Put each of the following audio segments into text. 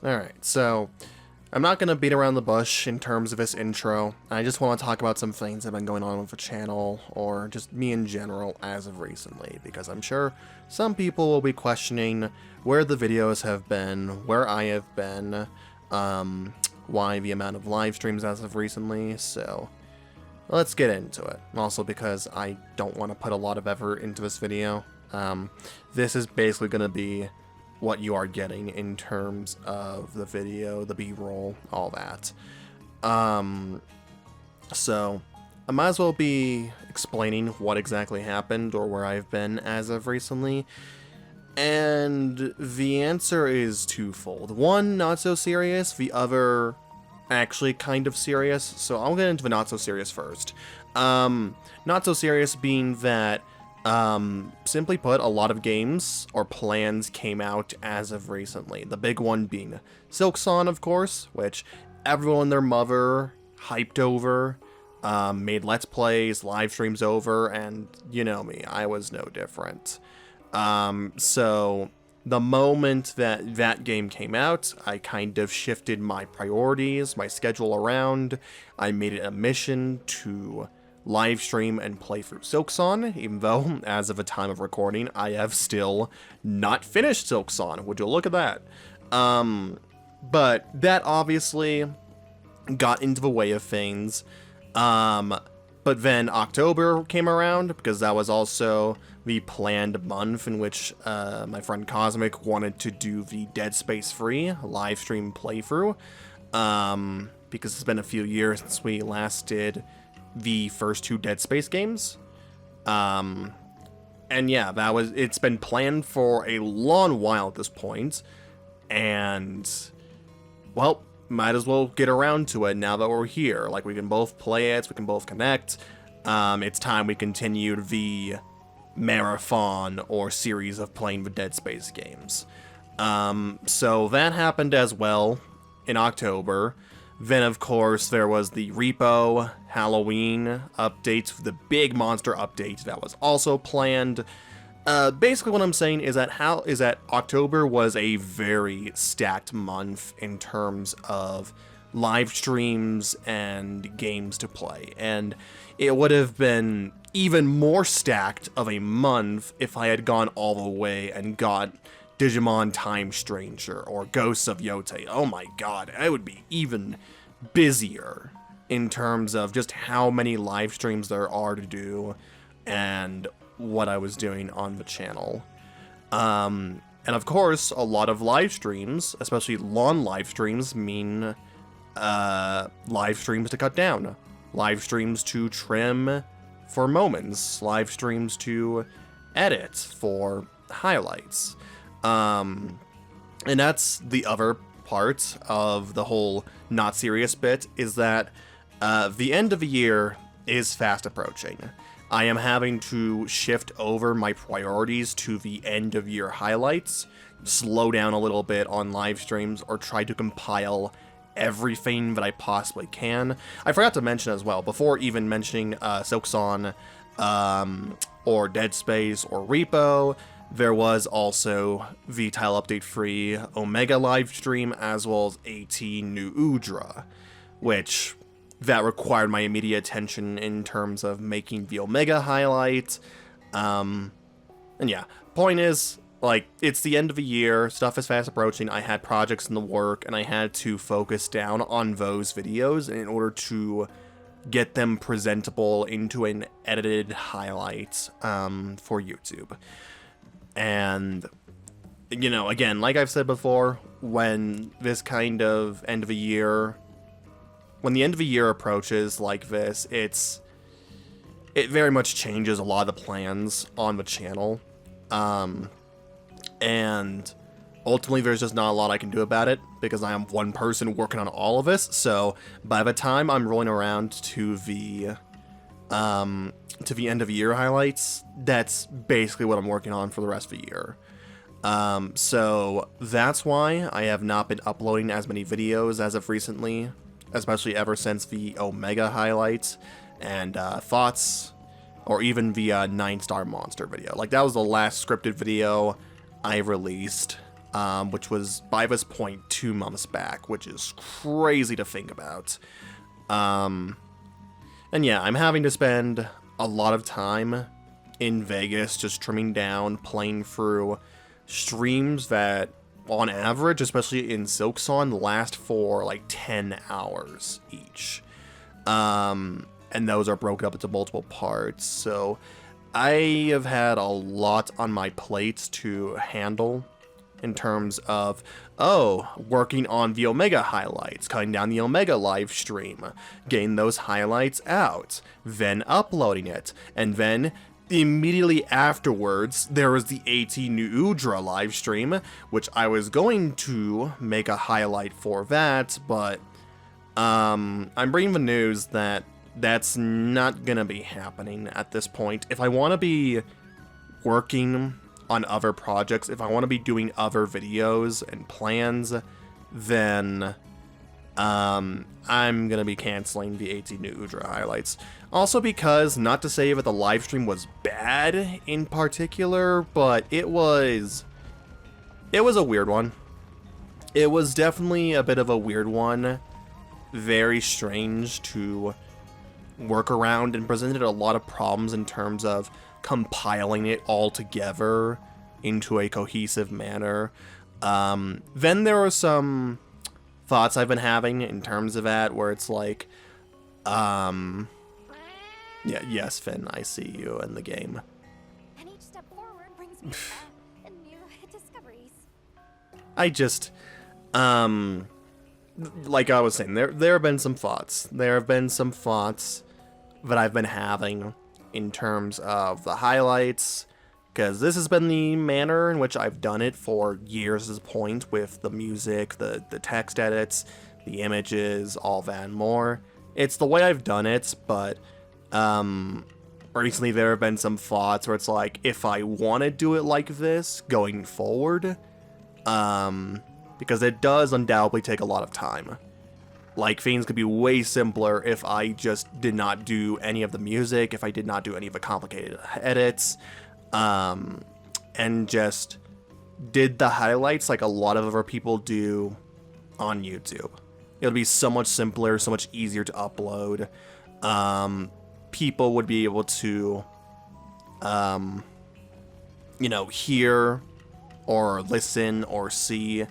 Alright, so I'm not going to beat around the bush in terms of this intro. I just want to talk about some things that have been going on with the channel, or just me in general as of recently, because I'm sure some people will be questioning where the videos have been, where I have been, why the amount of live streams as of recently, so let's get into it. Also because I don't want to put a lot of effort into this video. This is basically going to be what you are getting in terms of the video, the B-roll, all that. So I might as well be explaining what exactly happened or where I've been as of recently. And the answer is twofold. One, not so serious. The other, actually kind of serious. So I'll get into the not so serious first. Not so serious being that simply put, a lot of games or plans came out as of recently. The big one being Silksong, of course, which everyone and their mother hyped over, made Let's Plays, live streams over, and you know me, I was no different. So the moment that that game came out, I kind of shifted my priorities, my schedule around. I made it a mission to live stream and play through Silksong, even though, as of the time of recording, I have still not finished Silksong. Would you look at that? But that obviously got into the way of things. But then October came around, because that was also the planned month in which my friend Cosmic wanted to do the Dead Space 3 live stream playthrough. Because it's been a few years since we last did the first two Dead Space games. And yeah, it's been planned for a long while at this point, and well, might as well get around to it now that we're here. Like, we can both play it, we can both connect. It's time we continued the marathon or series of playing the Dead Space games. So that happened as well in October. Then, of course, there was the Repo Halloween update, the big monster update that was also planned. Basically, what I'm saying is that October was a very stacked month in terms of live streams and games to play, and it would have been even more stacked of a month if I had gone all the way and got Digimon Time Stranger or Ghosts of Yote. Oh my god, I would be even busier in terms of just how many live streams there are to do and what I was doing on the channel. And of course, a lot of live streams, especially long live streams, mean live streams to cut down, live streams to trim for moments, live streams to edit for highlights. And that's the other part of the whole not serious bit, is that the end of the year is fast approaching. I am having to shift over my priorities to the end of year highlights, slow down a little bit on live streams, or try to compile everything that I possibly can. I forgot to mention as well, before even mentioning Silksong, or Dead Space, or Repo, there was also the tile update free Omega live stream, as well as AT New Udra, which that required my immediate attention in terms of making the Omega highlight. And yeah, point is, like, it's the end of the year, stuff is fast approaching, I had projects in the work, and I had to focus down on those videos in order to get them presentable into an edited highlight for YouTube. And, you know, again, like I've said before, when this kind of end of the year, when the end of the year approaches like this, it very much changes a lot of the plans on the channel. And ultimately there's just not a lot I can do about it, because I am one person working on all of this. So by the time I'm rolling around to the end of year highlights, that's basically what I'm working on for the rest of the year. So that's why I have not been uploading as many videos as of recently, especially ever since the Omega highlights and thoughts, or even the 9-star monster video. Like, that was the last scripted video I released which was by this point 2 months back, which is crazy to think about. And yeah, I'm having to spend a lot of time in Vegas just trimming down, playing through streams that, on average, especially in Silksong, last for like 10 hours each. And those are broken up into multiple parts, so I have had a lot on my plate to handle in terms of, working on the Omega highlights, cutting down the Omega live stream, getting those highlights out, then uploading it, and then immediately afterwards, there was the AT New Udra live stream, which I was going to make a highlight for that, but I'm bringing the news that that's not gonna be happening at this point. If I want to be working on other projects, if I want to be doing other videos and plans, then I'm gonna be canceling the AT New Udra highlights. Also because, not to say that the live stream was bad in particular, but it was a weird one. It was definitely a bit of a weird one. Very strange to work around, and presented a lot of problems in terms of compiling it all together into a cohesive manner. Then there were some thoughts I've been having in terms of that, where it's like, yeah, yes, Finn, I see you in the game. And each step forward brings me new discoveries. I just, like I was saying, there have been some thoughts. There have been some thoughts that I've been having in terms of the highlights, because this has been the manner in which I've done it for years at this point, with the music, the text edits, the images, all that and more. It's the way I've done it, but recently there have been some thoughts where it's like, if I want to do it like this going forward, because it does undoubtedly take a lot of time. Like, things could be way simpler if I just did not do any of the music, if I did not do any of the complicated edits, and just did the highlights like a lot of other people do on YouTube. It would be so much simpler, so much easier to upload. People would be able to, hear or listen or see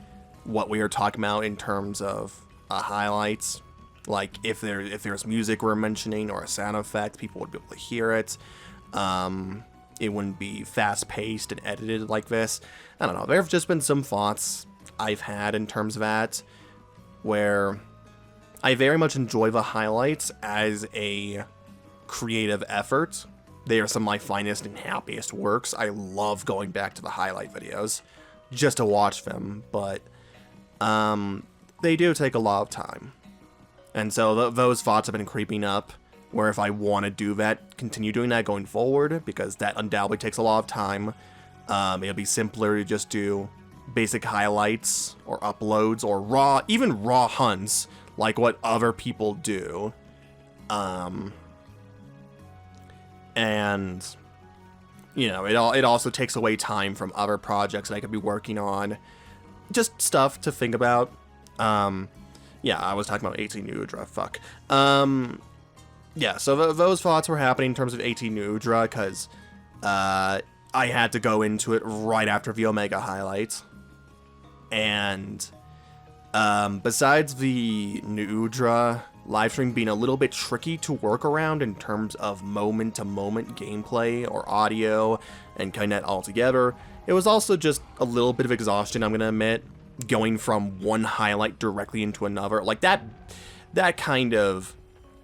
what we are talking about in terms of highlights. Like, if there's music we're mentioning or a sound effect, people would be able to hear it. It wouldn't be fast-paced and edited like this. I don't know. There have just been some thoughts I've had in terms of that, where I very much enjoy the highlights as a creative effort. They are some of my finest and happiest works. I love going back to the highlight videos just to watch them, but they do take a lot of time. And so those thoughts have been creeping up, where if I want to do that, continue doing that going forward, because that undoubtedly takes a lot of time, it'll be simpler to just do basic highlights or uploads or even raw hunts, like what other people do. And, it also takes away time from other projects that I could be working on. Just stuff to think about. Yeah, I was talking about AT New Udra, fuck. Yeah, so those thoughts were happening in terms of AT New Udra, because I had to go into it right after the Omega highlights. And besides the New Udra livestream being a little bit tricky to work around in terms of moment-to-moment gameplay or audio and cutting that all together, it was also just a little bit of exhaustion, I'm gonna admit, going from one highlight directly into another. Like, that kind of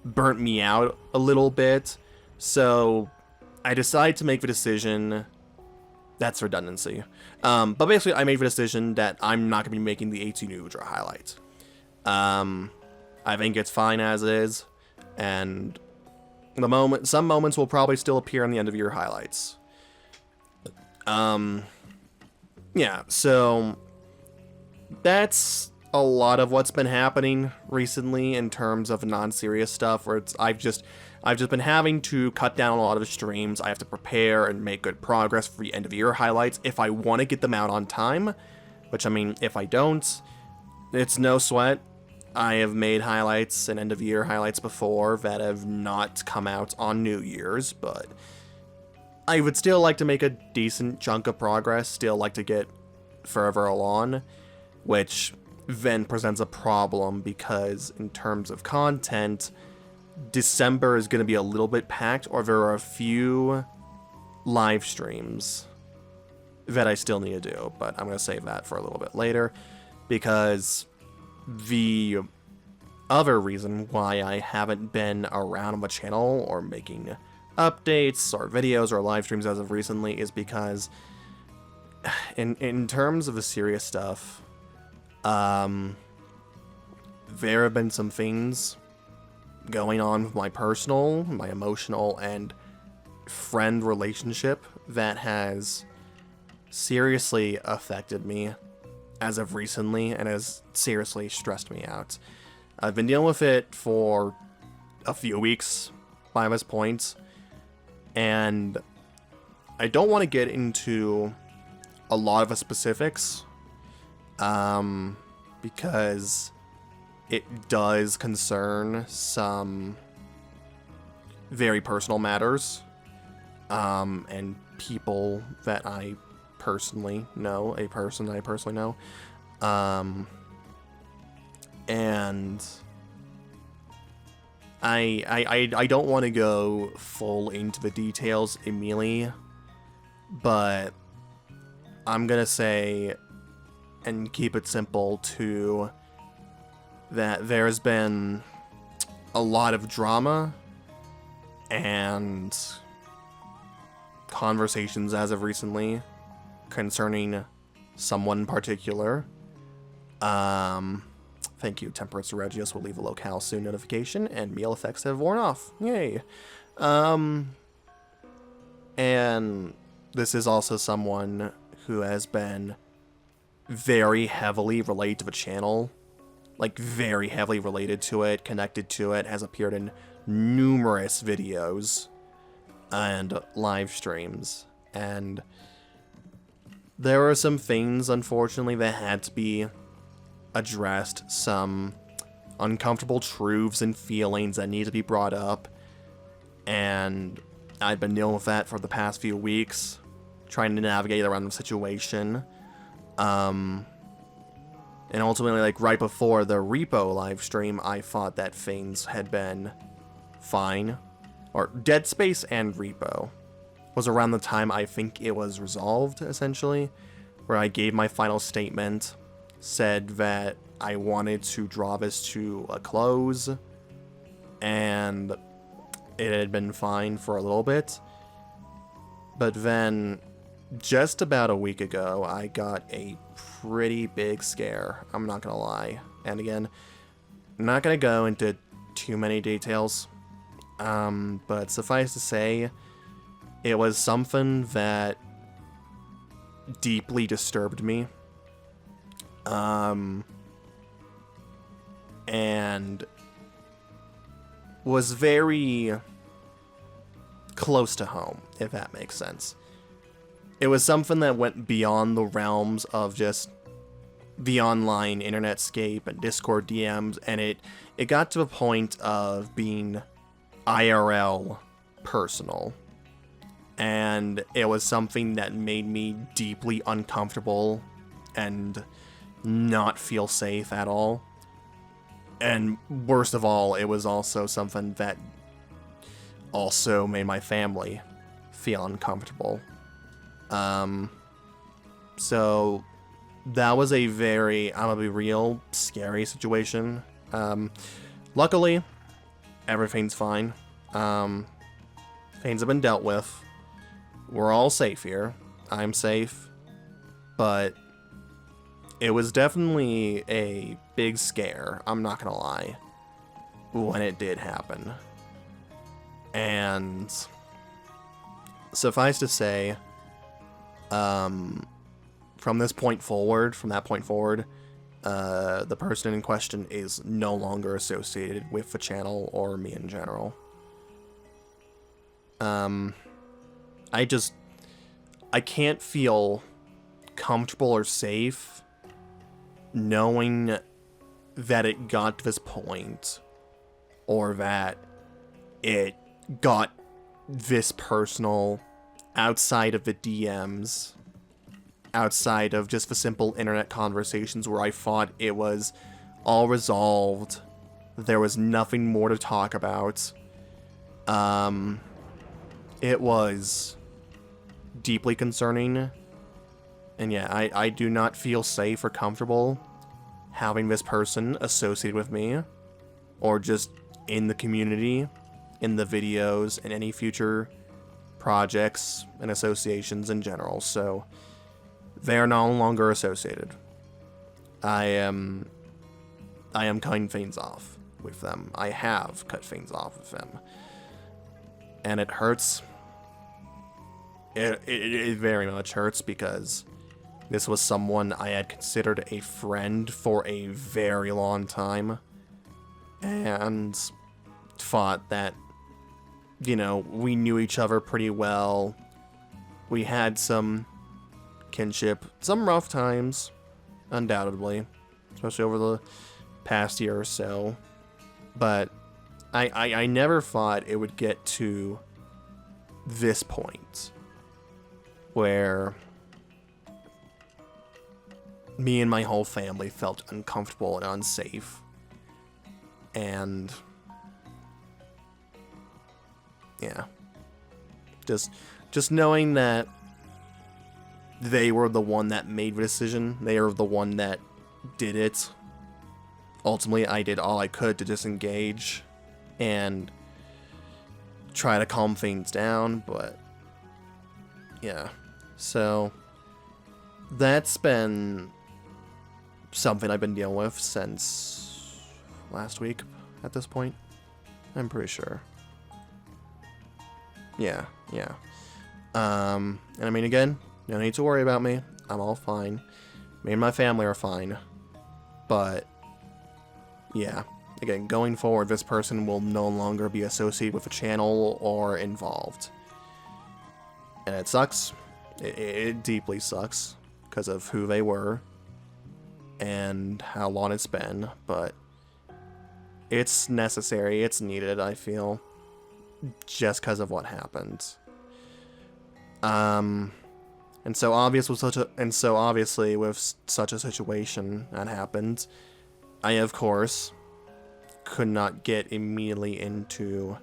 burnt me out a little bit, so I decided to make the decision. That's redundancy. But basically, I made the decision that I'm not going to be making the AT New Udra highlights. I think it's fine as is, and some moments will probably still appear on the end of your highlights. Yeah, so that's a lot of what's been happening recently in terms of non-serious stuff, where I've just been having to cut down a lot of the streams. I have to prepare and make good progress for the end of the year highlights if I want to get them out on time. Which, I mean, if I don't, it's no sweat. I have made highlights and end-of-year highlights before that have not come out on New Year's, but I would still like to make a decent chunk of progress, still like to get further along, which then presents a problem because in terms of content, December is going to be a little bit packed, or there are a few live streams that I still need to do, but I'm going to save that for a little bit later, because the other reason why I haven't been around on the channel or making updates or videos or live streams as of recently is because in terms of the serious stuff, there have been some things going on with my personal, my emotional, and friend relationship that has seriously affected me as of recently and has seriously stressed me out. I've been dealing with it for a few weeks by this point, and I don't want to get into a lot of the specifics, because it does concern some very personal matters, and people that I personally know, a person that I personally know, and I don't want to go full into the details immediately, but I'm gonna say and keep it simple to that there's been a lot of drama and conversations as of recently concerning someone in particular. Thank you, Temperance Regius will leave a locale soon notification, and meal effects have worn off. Yay. And this is also someone who has been very heavily related to the channel. Like, very heavily related to it, connected to it, has appeared in numerous videos and live streams. And there are some things, unfortunately, that had to be addressed, some uncomfortable truths and feelings that need to be brought up, and I've been dealing with that for the past few weeks, trying to navigate around the situation, and ultimately, like, right before the Repo live stream, I thought that things had been fine, or Dead Space and Repo was around the time I think it was resolved, essentially, where I gave my final statement, said that I wanted to draw this to a close, and it had been fine for a little bit. But then, just about a week ago, I got a pretty big scare, I'm not gonna lie. And again, I'm not gonna go into too many details, but suffice to say, it was something that deeply disturbed me. And was very close to home, if that makes sense. It was something that went beyond the realms of just the online internetscape and Discord DMs, and it got to a point of being IRL personal. And it was something that made me deeply uncomfortable and not feel safe at all. And worst of all, it was also something that also made my family feel uncomfortable. So that was a very, I'm gonna be real, scary situation. Luckily, everything's fine. Things have been dealt with. We're all safe here. I'm safe. But it was definitely a big scare, I'm not gonna lie, when it did happen. And suffice to say, from that point forward, the person in question is no longer associated with the channel or me in general. I can't feel comfortable or safe knowing that it got to this point, or that it got this personal outside of the DMs, outside of just the simple internet conversations where I thought it was all resolved, there was nothing more to talk about. It was deeply concerning, and yeah, I do not feel safe or comfortable having this person associated with me, or just in the community, in the videos, and any future projects and associations in general. So they are no longer associated. I am cutting things off with them. I have cut things off with them, and it hurts. It very much hurts, because this was someone I had considered a friend for a very long time, and thought that, you know, we knew each other pretty well. We had some kinship, some rough times, undoubtedly, especially over the past year or so. But I never thought it would get to this point where me and my whole family felt uncomfortable and unsafe. And yeah, just knowing that they were the one that made the decision, they were the one that did it. Ultimately, I did all I could to disengage and try to calm things down, but yeah. So that's been something I've been dealing with since last week at this point. I'm pretty sure. Yeah. And I mean, again, no need to worry about me. I'm all fine. Me and my family are fine. But yeah, again, going forward, this person will no longer be associated with the channel or involved. And it sucks. It deeply sucks because of who they were and how long it's been, but it's necessary, it's needed, I feel, just because of what happened. And so obviously with such a situation that happened, I of course could not get immediately into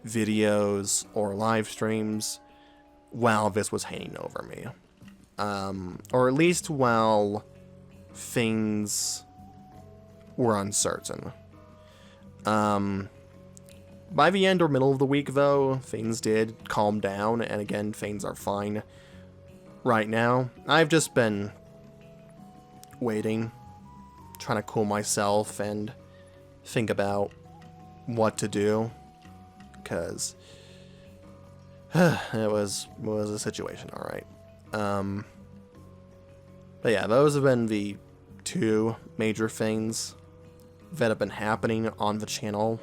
videos or live streams while this was hanging over me. Or at least while things were uncertain. By the end or middle of the week, though, things did calm down, and again, things are fine right now. I've just been waiting, trying to cool myself and think about what to do, because it was a situation, alright. But yeah, those have been the two major things that have been happening on the channel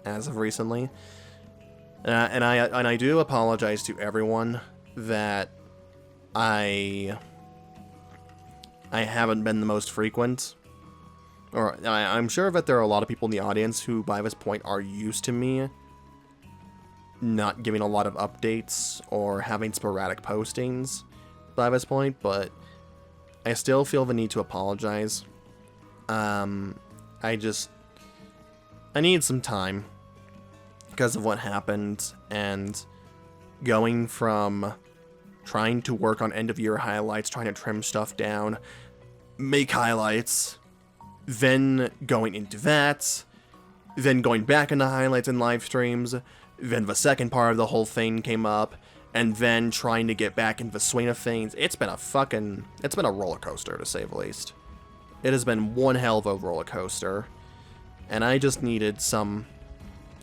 as of recently. And I do apologize to everyone that I haven't been the most frequent. Or I'm sure that there are a lot of people in the audience who by this point are used to me not giving a lot of updates or having sporadic postings by this point, but I still feel the need to apologize. I need some time because of what happened, and going from trying to work on end of year highlights, trying to trim stuff down, make highlights, then going into that, then going back into highlights and live streams, then the second part of the whole thing came up, and then trying to get back into the swing of things. It's been a roller coaster, to say the least. It has been one hell of a roller coaster, and I just needed some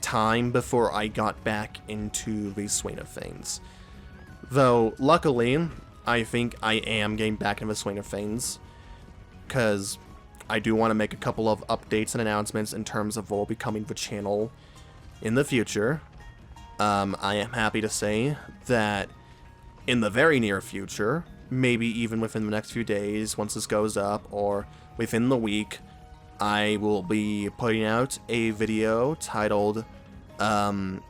time before I got back into the swing of things. Though, luckily, I think I am getting back into the swing of things, because I do want to make a couple of updates and announcements in terms of what will be coming to the channel in the future. I am happy to say that in the very near future, maybe even within the next few days, once this goes up, or within the week, I will be putting out a video titled, or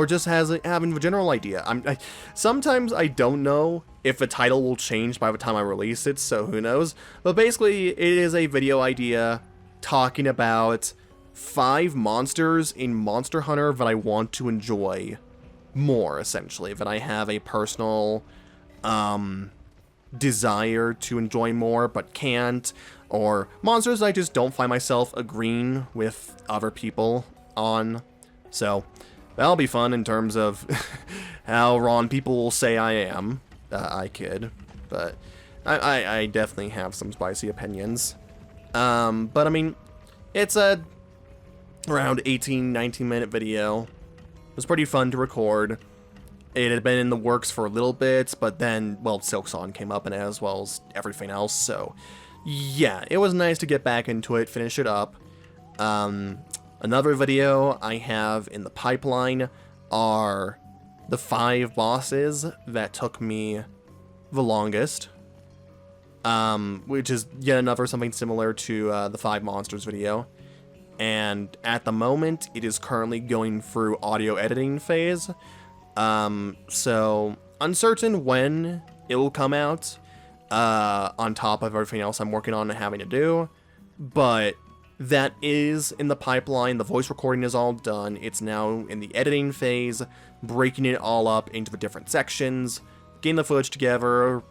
just having a general idea. Sometimes I don't know if the title will change by the time I release it, so who knows. But basically, it is a video idea talking about 5 monsters in Monster Hunter that I want to enjoy more, essentially. That I have a personal desire to enjoy more, but can't. Or monsters I just don't find myself agreeing with other people on. So that'll be fun in terms of how wrong people will say I am. I kid, but I definitely have some spicy opinions. But I mean, it's a around 18-19 minute video. It was pretty fun to record. It had been in the works for a little bit, but then, well, Silksong came up, and as well as everything else, so yeah, it was nice to get back into it, finish it up. Another video I have in the pipeline are the 5 bosses that took me the longest, which is yet another something similar to the 5 monsters video. And at the moment, it is currently going through audio editing phase. So uncertain when it will come out, on top of everything else I'm working on and having to do, but that is in the pipeline. The voice recording is all done. It's now in the editing phase, breaking it all up into the different sections, getting the footage together,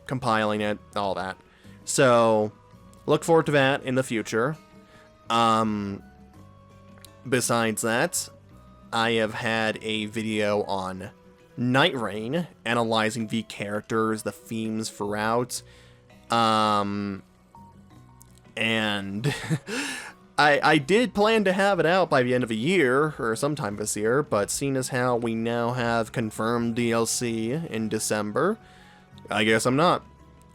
compiling it, all that. So look forward to that in the future. Besides that, I have had a video on Night Rain, analyzing the characters, the themes throughout, and I did plan to have it out by the end of the year, or sometime this year, but seeing as how we now have confirmed DLC in December, I guess I'm not.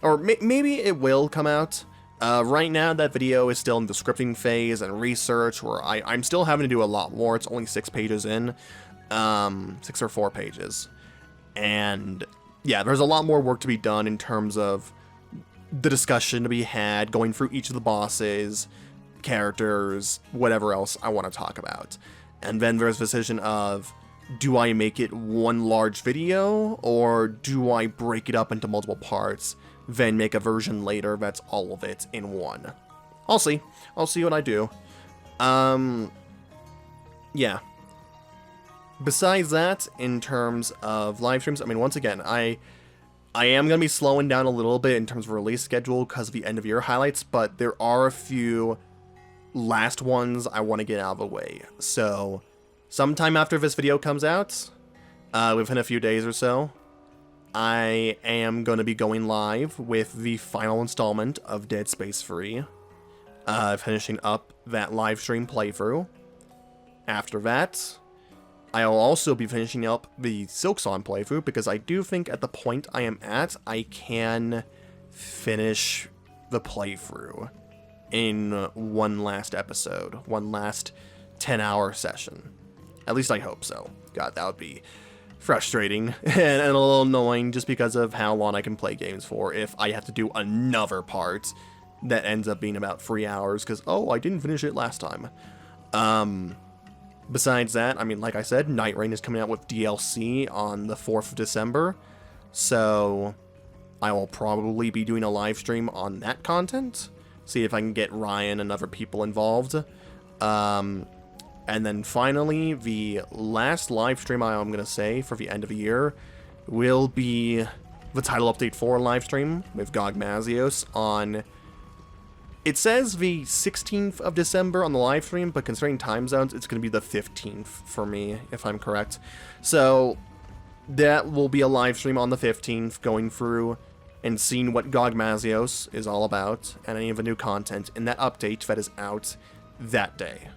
Or maybe it will come out. Right now, that video is still in the scripting phase and research, where I'm still having to do a lot more. It's only 6 pages in. 6 or 4 pages. And yeah, there's a lot more work to be done in terms of the discussion to be had, going through each of the bosses, characters, whatever else I want to talk about. And then there's the decision of, do I make it one large video, or do I break it up into multiple parts, then make a version later that's all of it in one? I'll see. I'll see what I do. Yeah. Besides that, in terms of live streams, I mean, once again, I am going to be slowing down a little bit in terms of release schedule because of the end of year highlights, but there are a few last ones I want to get out of the way. So sometime after this video comes out, within a few days or so, I am going to be going live with the final installment of Dead Space 3, finishing up that live stream playthrough. After that, I'll also be finishing up the Silksong playthrough, because I do think at the point I am at, I can finish the playthrough in one last episode, one last 10-hour session. At least I hope so. God, that would be frustrating and a little annoying, just because of how long I can play games for if I have to do another part that ends up being about 3 hours, because, oh, I didn't finish it last time. Besides that, I mean, like I said, Night Rain is coming out with DLC on the 4th of December, so I will probably be doing a live stream on that content, see if I can get Ryan and other people involved. And then finally, the last live stream I'm going to say for the end of the year will be the Title Update 4 live stream with Gog Mazios on... It says the 16th of December on the live stream, but considering time zones, it's going to be the 15th for me, if I'm correct. So that will be a live stream on the 15th, going through and seeing what Gog Mazios is all about, and any of the new content in that update that is out that day.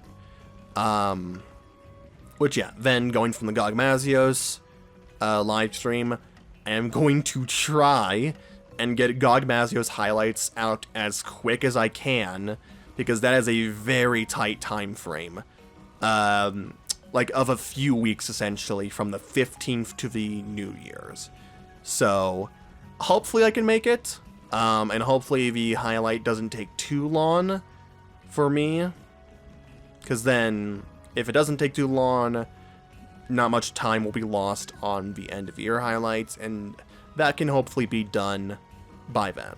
Which, yeah, then going from the Gog Mazios live stream, I am going to try and get Gog Mazios highlights out as quick as I can, because that is a very tight time frame. Like, of a few weeks, essentially, from the 15th to the New Year's. So hopefully I can make it. And hopefully the highlight doesn't take too long for me. Because then, if it doesn't take too long, not much time will be lost on the end of year highlights, and that can hopefully be done by then.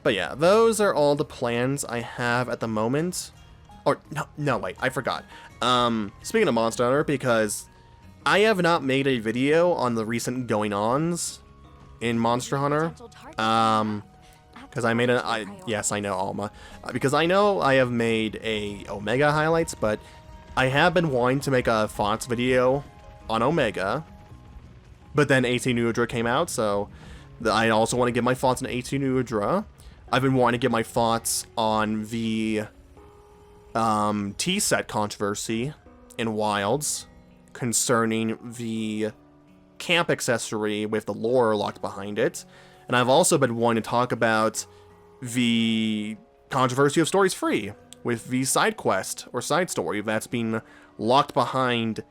But yeah, those are all the plans I have at the moment. Or, no, wait, I forgot. Speaking of Monster Hunter, because I have not made a video on the recent going-ons in Monster Hunter. Because I made yes, I know, Alma. Because I know I have made a Omega highlights, but I have been wanting to make a Fox video on Omega. But then 18 Udra came out, so I also want to give my thoughts on 18 Udra. I've been wanting to give my thoughts on the T-set controversy in Wilds concerning the camp accessory with the lore locked behind it. And I've also been wanting to talk about the controversy of Stories Free with the side quest or side story that's been locked behind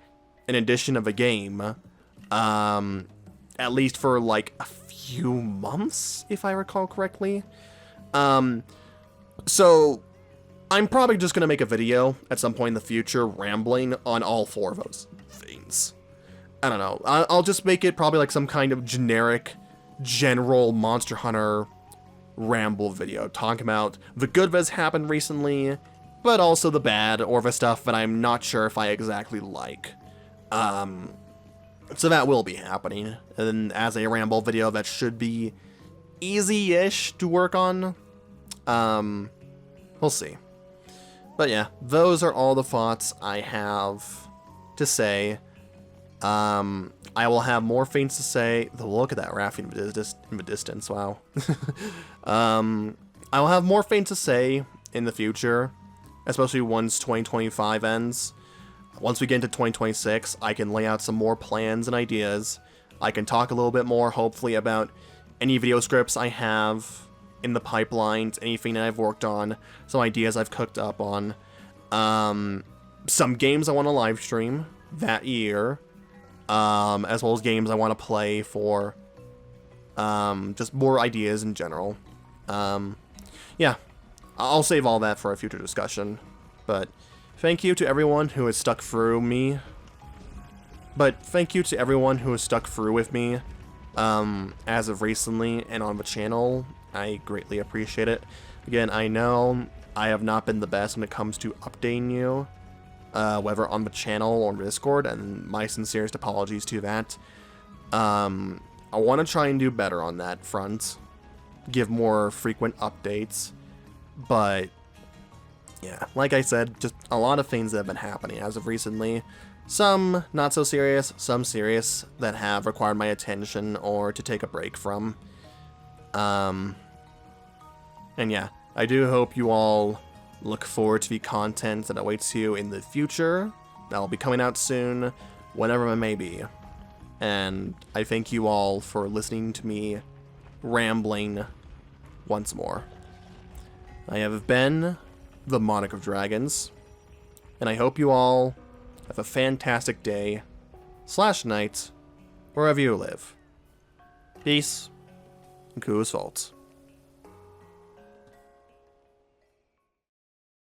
an edition of a game, at least for like a few months, if I recall correctly. So I'm probably just gonna make a video at some point in the future rambling on all four of those things. I don't know. I'll just make it probably like some kind of generic, general Monster Hunter ramble video, talking about the good that's happened recently, but also the bad, or the stuff that I'm not sure if I exactly like. So that will be happening, and as a ramble video that should be easy-ish to work on. We'll see. But yeah, those are all the thoughts I have to say. I will have more things to say. Look at that raft in the distance, wow. I will have more things to say in the future, especially once 2025 ends. Once we get into 2026, I can lay out some more plans and ideas. I can talk a little bit more, hopefully, about any video scripts I have in the pipelines, anything that I've worked on, some ideas I've cooked up on, some games I want to live stream that year, as well as games I want to play for, just more ideas in general. Yeah, I'll save all that for a future discussion, but thank you to everyone who has stuck through with me, as of recently and on the channel. I greatly appreciate it. Again, I know I have not been the best when it comes to updating you, whether on the channel or Discord, and my sincerest apologies to that. I want to try and do better on that front, give more frequent updates, but yeah, like I said, just a lot of things that have been happening as of recently. Some not so serious, some serious, that have required my attention or to take a break from. And yeah, I do hope you all look forward to the content that awaits you in the future. That'll be coming out soon, whenever it may be. And I thank you all for listening to me rambling once more. I have been TheMonarchofDragons, and I hope you all have a fantastic day / night wherever you live. Peace and cool assaults.